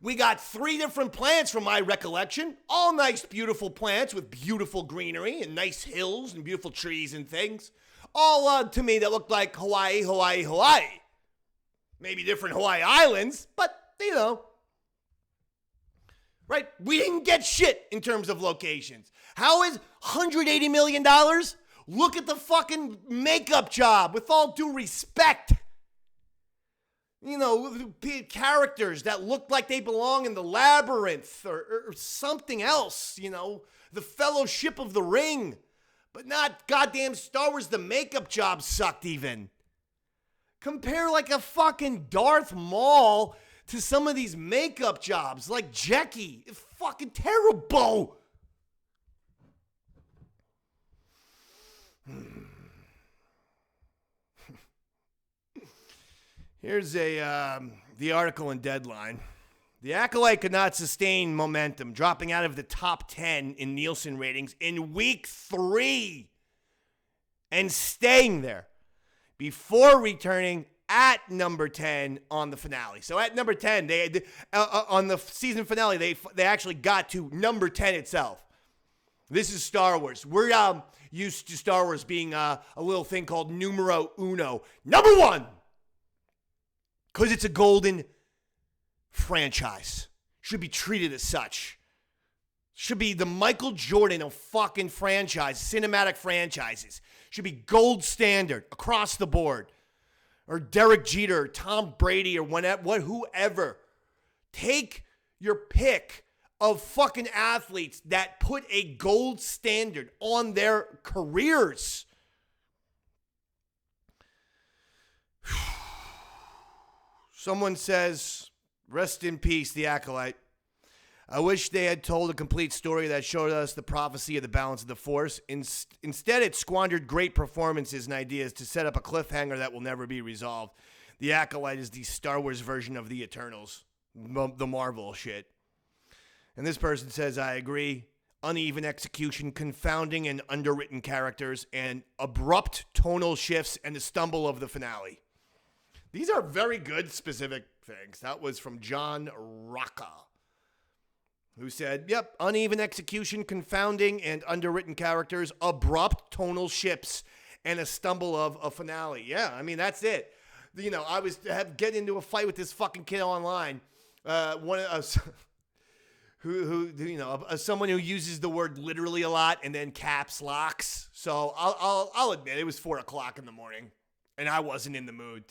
We got 3 different plants from my recollection. All nice, beautiful plants with beautiful greenery and nice hills and beautiful trees and things. All to me that looked like Hawaii. Maybe different Hawaii Islands, but, right? We didn't get shit in terms of locations. How is $180 million? Look at the fucking makeup job, with all due respect. Characters that look like they belong in the Labyrinth or something else, the Fellowship of the Ring, but not goddamn Star Wars. The makeup job sucked even. Compare like a fucking Darth Maul to some of these makeup jobs, like Jackie. It's fucking terrible. Here's the article in Deadline. The Acolyte could not sustain momentum, dropping out of the top 10 in Nielsen ratings in week 3 and staying there before returning at number 10 on the finale. So at number 10, they on the season finale, they actually got to number 10 itself. This is Star Wars. We're used to Star Wars being a little thing called numero uno. Number 1! Because it's a golden franchise. Should be treated as such. Should be the Michael Jordan of fucking cinematic franchises. Should be gold standard across the board. Or Derek Jeter, or Tom Brady, or whoever. Take your pick of fucking athletes that put a gold standard on their careers. Someone says, rest in peace, the Acolyte. I wish they had told a complete story that showed us the prophecy of the balance of the Force. Instead, it squandered great performances and ideas to set up a cliffhanger that will never be resolved. The Acolyte is the Star Wars version of the Eternals, the Marvel shit. And this person says, I agree. Uneven execution, confounding and underwritten characters, and abrupt tonal shifts and the stumble of the finale. These are very good specific things. That was from John Rocca, who said, yep, uneven execution, confounding and underwritten characters, abrupt tonal shifts, and a stumble of a finale. Yeah, I mean, that's it. I was getting into a fight with this fucking kid online. Someone who uses the word literally a lot and then caps locks. So I'll admit it was 4:00 in the morning. And I wasn't in the mood.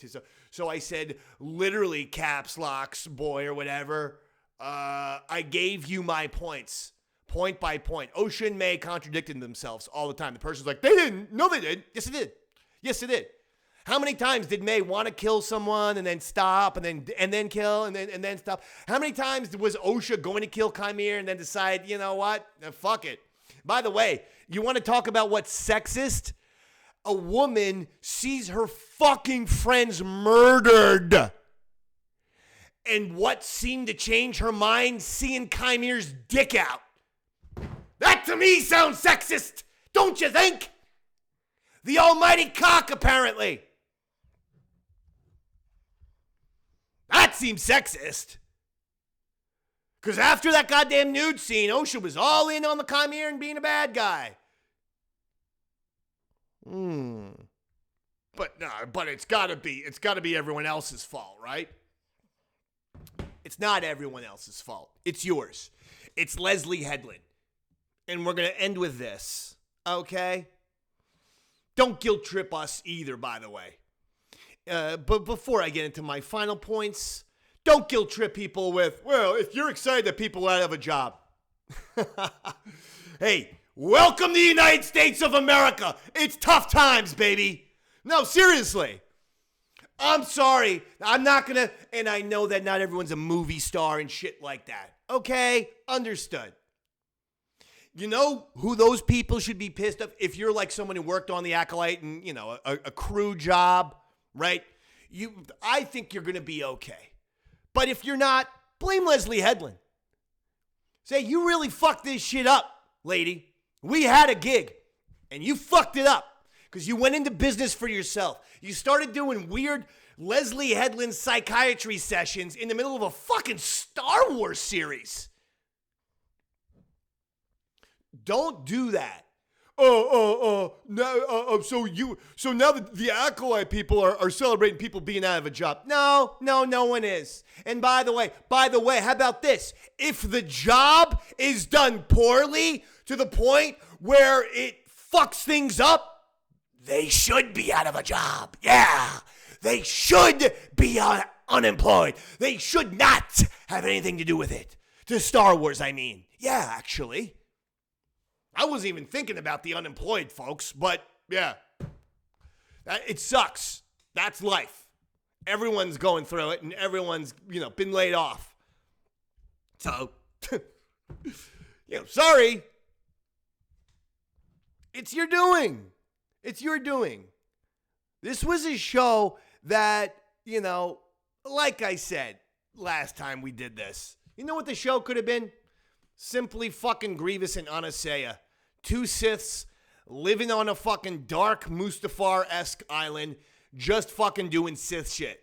So I said, literally, caps locks, boy, or whatever. I gave you my points, point by point. Osha and May contradicted themselves all the time. The person's like, they didn't. No, they did. Yes, it did. Yes, it did. How many times did May want to kill someone and then stop and then kill and then stop? How many times was Osha going to kill Chimera and then decide, you know what? Fuck it. By the way, you want to talk about what's sexist? A woman sees her fucking friends murdered. And what seemed to change her mind? Seeing Chimera's dick out. That to me sounds sexist, don't you think? The almighty cock, apparently. That seems sexist. Because after that goddamn nude scene, Osha was all in on the Chimera and being a bad guy. But it's gotta be everyone else's fault, right? It's not everyone else's fault. It's yours. It's Leslye Headland. And we're gonna end with this, okay? Don't guilt trip us either, by the way. But before I get into my final points, don't guilt trip people with, well, if you're excited that people are out of a job. Hey, welcome to the United States of America. It's tough times, baby. No, seriously. I'm sorry. I'm not going to, and I know that not everyone's a movie star and shit like that. Okay, understood. You know who those people should be pissed off? If you're like someone who worked on the Acolyte and, you know, a crew job, right? I think you're going to be okay. But if you're not, blame Leslye Headland. Say, you really fucked this shit up, lady. We had a gig, and you fucked it up because you went into business for yourself. You started doing weird Leslye Headland psychiatry sessions in the middle of a fucking Star Wars series. Don't do that. So now the Acolyte people are celebrating people being out of a job. No one is. And by the way, how about this? If the job is done poorly to the point where it fucks things up, they should be out of a job. Yeah, they should be unemployed. They should not have anything to do with it. To Star Wars, I mean. Yeah, actually. I wasn't even thinking about the unemployed folks, but yeah, it sucks. That's life. Everyone's going through it, and everyone's, been laid off. So, sorry. It's your doing. It's your doing. This was a show that, like I said last time we did this, you know what the show could have been? Simply fucking Grievous and Anastasia. Two Siths living on a fucking dark Mustafar-esque island, just fucking doing Sith shit.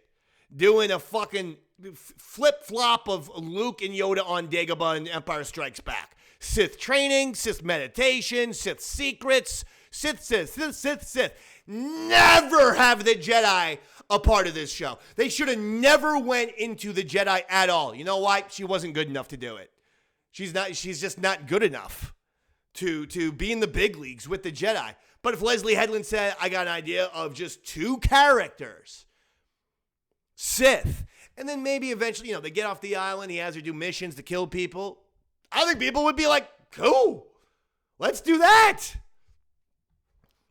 Doing a fucking flip-flop of Luke and Yoda on Dagobah and Empire Strikes Back. Sith training, Sith meditation, Sith secrets, Sith. Never have the Jedi a part of this show. They should have never went into the Jedi at all. You know why? She wasn't good enough to do it. She's just not good enough to be in the big leagues with the Jedi. But if Leslye Headland said, I got an idea of just two characters, Sith, and then maybe eventually, they get off the island, he has her do missions to kill people, I think people would be like, cool, let's do that.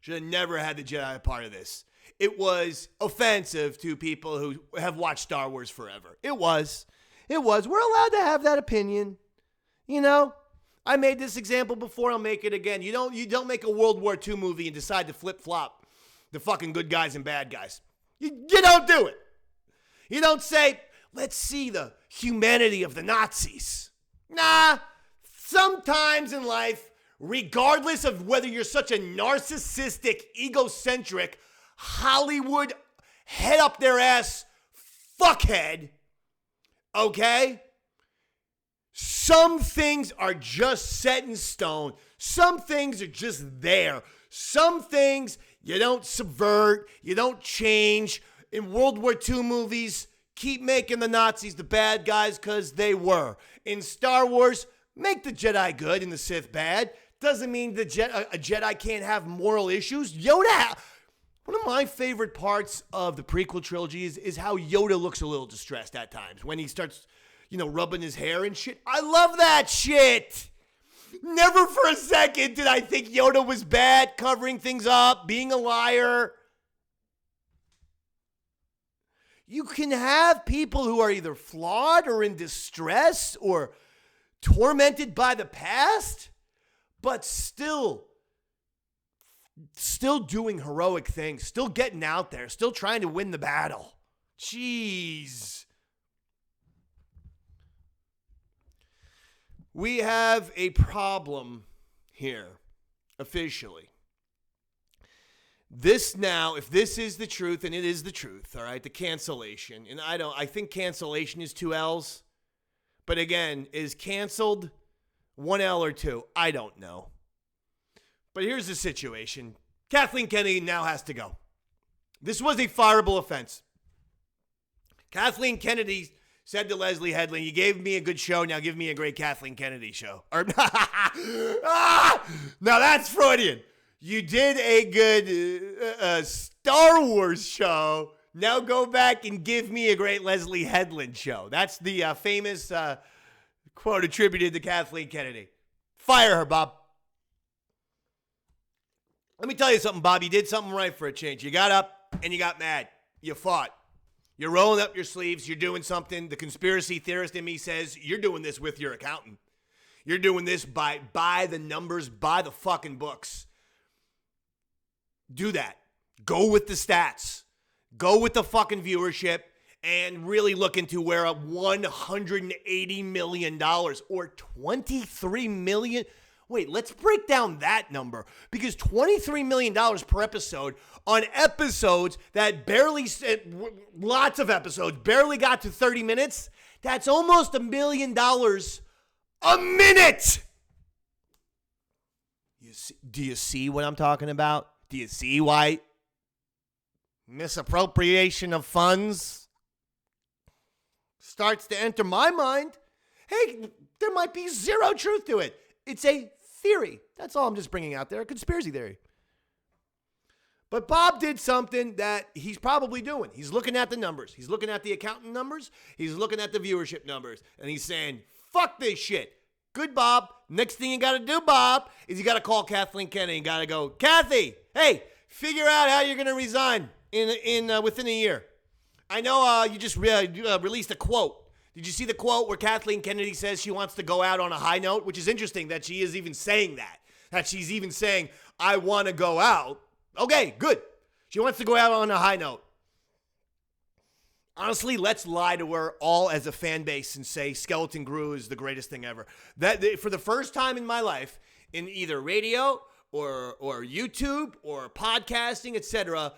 Should have never had the Jedi a part of this. It was offensive to people who have watched Star Wars forever. It was. We're allowed to have that opinion. I made this example before, I'll make it again. You don't make a World War II movie and decide to flip-flop the fucking good guys and bad guys. You don't do it. You don't say, let's see the humanity of the Nazis. Nah, sometimes in life, regardless of whether you're such a narcissistic, egocentric, Hollywood, head up their ass fuckhead, okay? Some things are just set in stone. Some things are just there. Some things you don't subvert, you don't change. In World War II movies, keep making the Nazis the bad guys because they were. In Star Wars, make the Jedi good and the Sith bad. Doesn't mean a Jedi can't have moral issues. Yoda, one of my favorite parts of the prequel trilogy is how Yoda looks a little distressed at times when he starts rubbing his hair and shit. I love that shit. Never for a second did I think Yoda was bad, covering things up, being a liar. You can have people who are either flawed or in distress or tormented by the past, but still doing heroic things, still getting out there, still trying to win the battle. Jeez. We have a problem here, officially. This now, if this is the truth, and it is the truth, all right, the cancellation, and I think cancellation is 2 L's, but again, is canceled 1 L or 2? I don't know. But here's the situation. Kathleen Kennedy now has to go. This was a fireable offense. Kathleen Kennedy said to Leslye Headland, you gave me a good show, now give me a great Kathleen Kennedy show. Now that's Freudian. You did a good Star Wars show, now go back and give me a great Leslye Headland show. That's the famous quote attributed to Kathleen Kennedy. Fire her, Bob. Let me tell you something, Bob. You did something right for a change. You got up and you got mad. You fought. You're rolling up your sleeves. You're doing something. The conspiracy theorist in me says you're doing this with your accountant. You're doing this by the numbers, by the fucking books. Do that. Go with the stats. Go with the fucking viewership and really look into where a $180 million or 23 million. Wait, let's break down that number, because $23 million per episode on episodes that lots of episodes, barely got to 30 minutes. That's almost $1 million a minute. Do you see what I'm talking about? Do you see why misappropriation of funds starts to enter my mind? Hey, there might be zero truth to it. It's a theory. That's all I'm just bringing out there, a conspiracy theory. But Bob did something that he's probably doing. He's looking at the numbers. He's looking at the accountant numbers. He's looking at the viewership numbers. And he's saying, fuck this shit. Good, Bob. Next thing you got to do, Bob, is you got to call Kathleen Kennedy and got to go, Kathy, hey, figure out how you're going to resign within a year. I know you just released a quote. Did you see the quote where Kathleen Kennedy says she wants to go out on a high note? Which is interesting that she is even saying that. That she's even saying, I want to go out. Okay, good. She wants to go out on a high note. Honestly, let's lie to her all as a fan base and say Skeleton Crew is the greatest thing ever. That for the first time in my life, in either radio or YouTube or podcasting, etc.,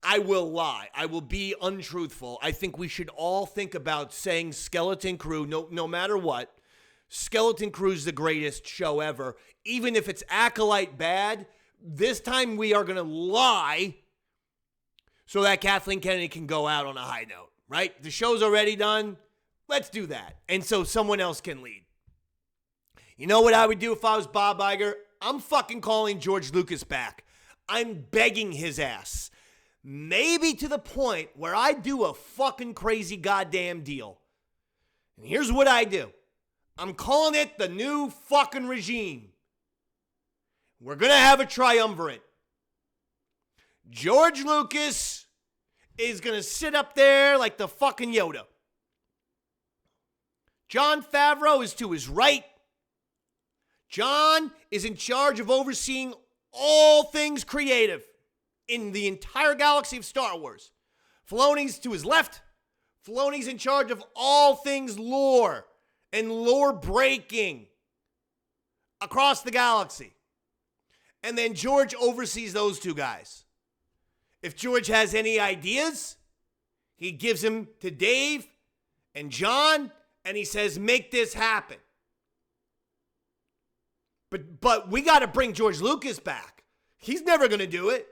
I will lie. I will be untruthful. I think we should all think about saying Skeleton Crew, no matter what. Skeleton Crew is the greatest show ever. Even if it's Acolyte bad, this time we are going to lie so that Kathleen Kennedy can go out on a high note, right? The show's already done. Let's do that. And so someone else can lead. You know what I would do if I was Bob Iger? I'm fucking calling George Lucas back. I'm begging his ass. Maybe to the point where I do a fucking crazy goddamn deal. And here's what I do. I'm calling it the new fucking regime. We're going to have a triumvirate. George Lucas is going to sit up there like the fucking Yoda. Jon Favreau is to his right. Jon is in charge of overseeing all things creative in the entire galaxy of Star Wars. Filoni's to his left. Filoni's in charge of all things lore and lore breaking across the galaxy. And then George oversees those two guys. If George has any ideas, he gives them to Dave and Jon, and he says, make this happen. But we got to bring George Lucas back. He's never going to do it.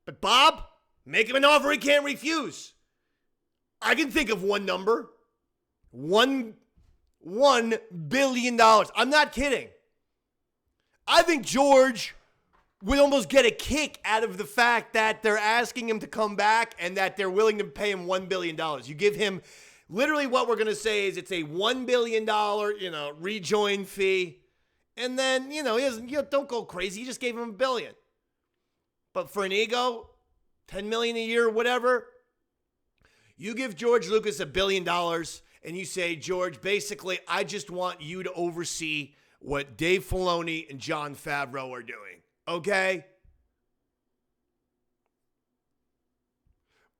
But Bob, make him an offer he can't refuse. I can think of one number. $1 billion. I'm not kidding. I think George would almost get a kick out of the fact that they're asking him to come back and that they're willing to pay him $1 billion. You give him, literally what we're going to say is it's a $1 billion, rejoin fee. And then, he doesn't, don't go crazy. You just gave him $1 billion. But for an ego, $10 million a year or whatever, You give George Lucas $1 billion and you say, George, basically, I just want you to oversee what Dave Filoni and Jon Favreau are doing. Okay?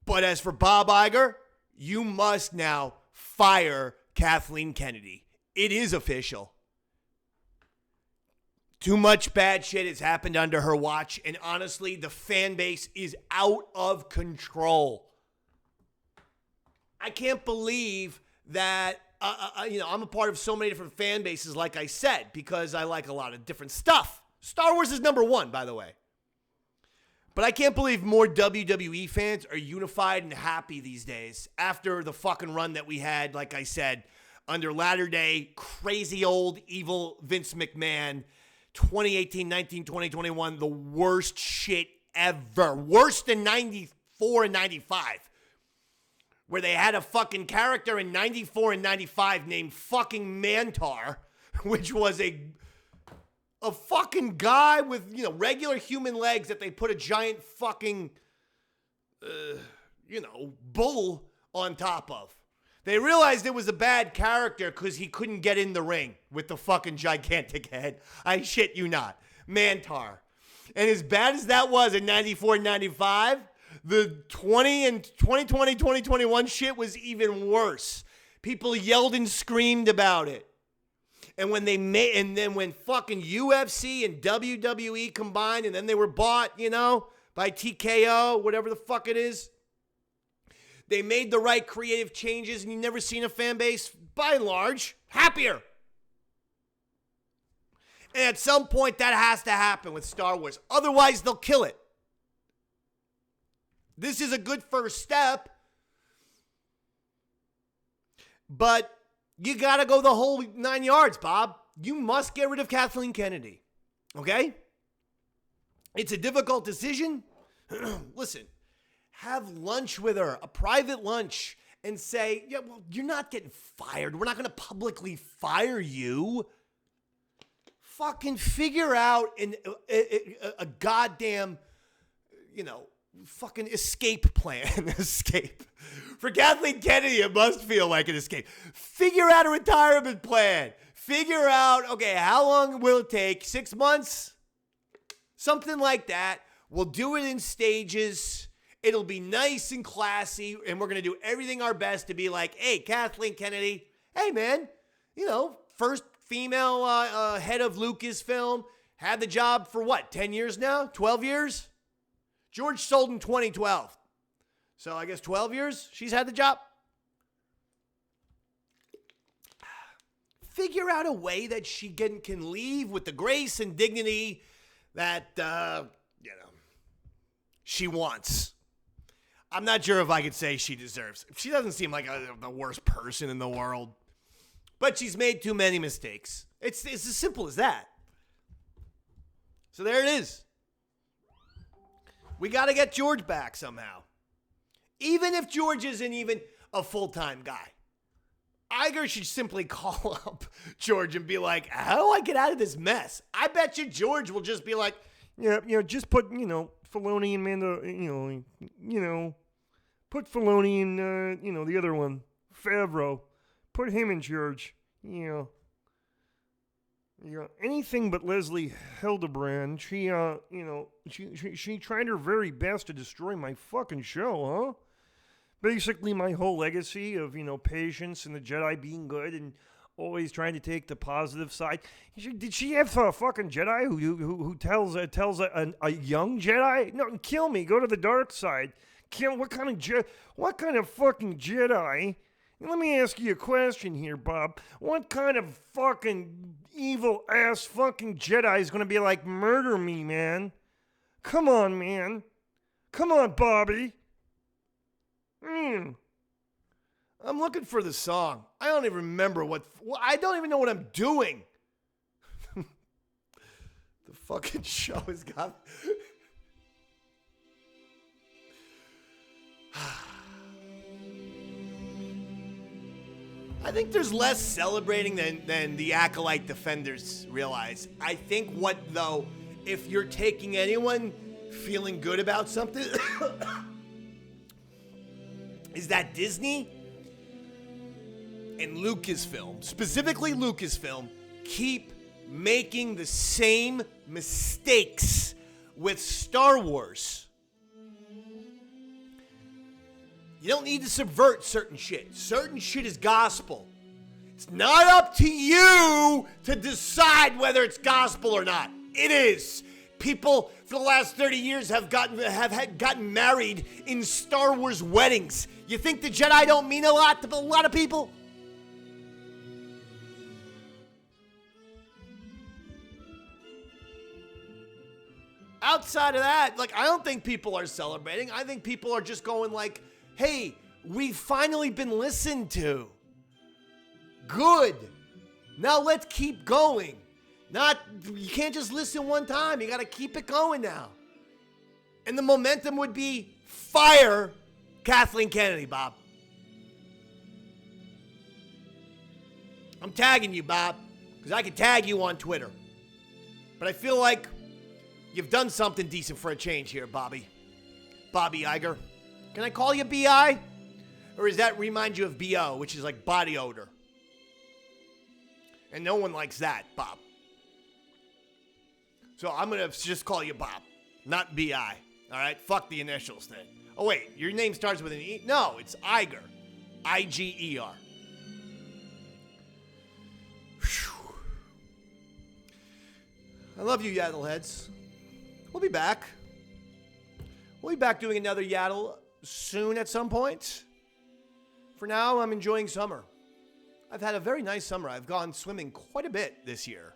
But as for Bob Iger, you must now fire Kathleen Kennedy. It is official. Too much bad shit has happened under her watch, and honestly, the fan base is out of control. I can't believe that, I'm a part of so many different fan bases, like I said, because I like a lot of different stuff. Star Wars is number one, by the way. But I can't believe more WWE fans are unified and happy these days after the fucking run that we had, like I said, under latter-day, crazy old, evil Vince McMahon, 2018, 19, 20, 21, the worst shit ever. Worse than 94 and 95. Where they had a fucking character in 94 and 95 named fucking Mantar, which was a fucking guy with, regular human legs that they put a giant fucking, bull on top of. They realized it was a bad character because he couldn't get in the ring with the fucking gigantic head. I shit you not. Mantar. And as bad as that was in 94 and 95, the 2020, 2021 shit was even worse. People yelled and screamed about it. And when when fucking UFC and WWE combined and then they were bought, by TKO, whatever the fuck it is, they made the right creative changes and you've never seen a fan base, by and large, happier. And at some point that has to happen with Star Wars. Otherwise, they'll kill it. This is a good first step. But you got to go the whole 9 yards, Bob. You must get rid of Kathleen Kennedy. Okay? It's a difficult decision. Listen, have lunch with her, a private lunch, and say, yeah, well, you're not getting fired. We're not going to publicly fire you. Fucking figure out a goddamn, fucking escape plan. Escape. For Kathleen Kennedy, it must feel like an escape. Figure out a retirement plan. Figure out, okay, how long will it take? 6 months? Something like that. We'll do it in stages. It'll be nice and classy, and we're going to do everything our best to be like, hey, Kathleen Kennedy, hey, man, first female head of Lucasfilm, had the job for what, 10 years now? 12 years? George sold in 2012. So I guess 12 years she's had the job. Figure out a way that she can leave with the grace and dignity that, she wants. I'm not sure if I could say she deserves. She doesn't seem like the worst person in the world. But she's made too many mistakes. It's as simple as that. So there it is. We got to get George back somehow. Even if George isn't even a full-time guy. Iger should simply call up George and be like, how do I get out of this mess? I bet you George will just be like, yeah, just put, Filoni and Mando, put Filoni in, the other one, Favreau. Put him in charge, anything but Leslye Headland. She tried her very best to destroy my fucking show, huh? Basically, my whole legacy of, patience and the Jedi being good and always trying to take the positive side. Did she have a fucking Jedi who tells a young Jedi, no, kill me, go to the dark side? What kind of fucking Jedi? Let me ask you a question here, Bob. What kind of fucking evil ass fucking Jedi is gonna be like, murder me, man? Come on, man. Come on, Bobby. I'm looking for the song. I don't even remember I don't even know what I'm doing. The fucking show has got... I think there's less celebrating than the Acolyte defenders realize. I think if you're taking anyone feeling good about something... is that Disney and Lucasfilm, specifically Lucasfilm, keep making the same mistakes with Star Wars. You don't need to subvert certain shit. Certain shit is gospel. It's not up to you to decide whether it's gospel or not. It is. People for the last 30 years have gotten married in Star Wars weddings. You think the Jedi don't mean a lot to a lot of people? Outside of that, like, I don't think people are celebrating. I think people are just going like, hey, we've finally been listened to. Good. Now let's keep going. You can't just listen one time. You got to keep it going now. And the momentum would be fire Kathleen Kennedy, Bob. I'm tagging you, Bob, because I can tag you on Twitter. But I feel like you've done something decent for a change here, Bobby Iger. Can I call you B.I.? Or does that remind you of B.O., which is like body odor? And no one likes that, Bob. So I'm going to just call you Bob, not B.I. All right? Fuck the initials then. Oh, wait. Your name starts with an E? No, it's Iger. I-G-E-R. Whew. I love you, Yaddle heads. We'll be back. We'll be back doing another Yaddle soon at some point. For now, I'm enjoying summer. I've had a very nice summer. I've gone swimming quite a bit this year.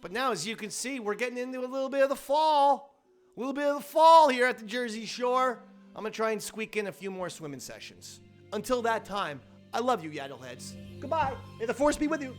But now, as you can see, we're getting into a little bit of the fall. A little bit of the fall here at the Jersey Shore. I'm going to try and squeak in a few more swimming sessions. Until that time, I love you, Yaddle heads. Goodbye. May the Force be with you.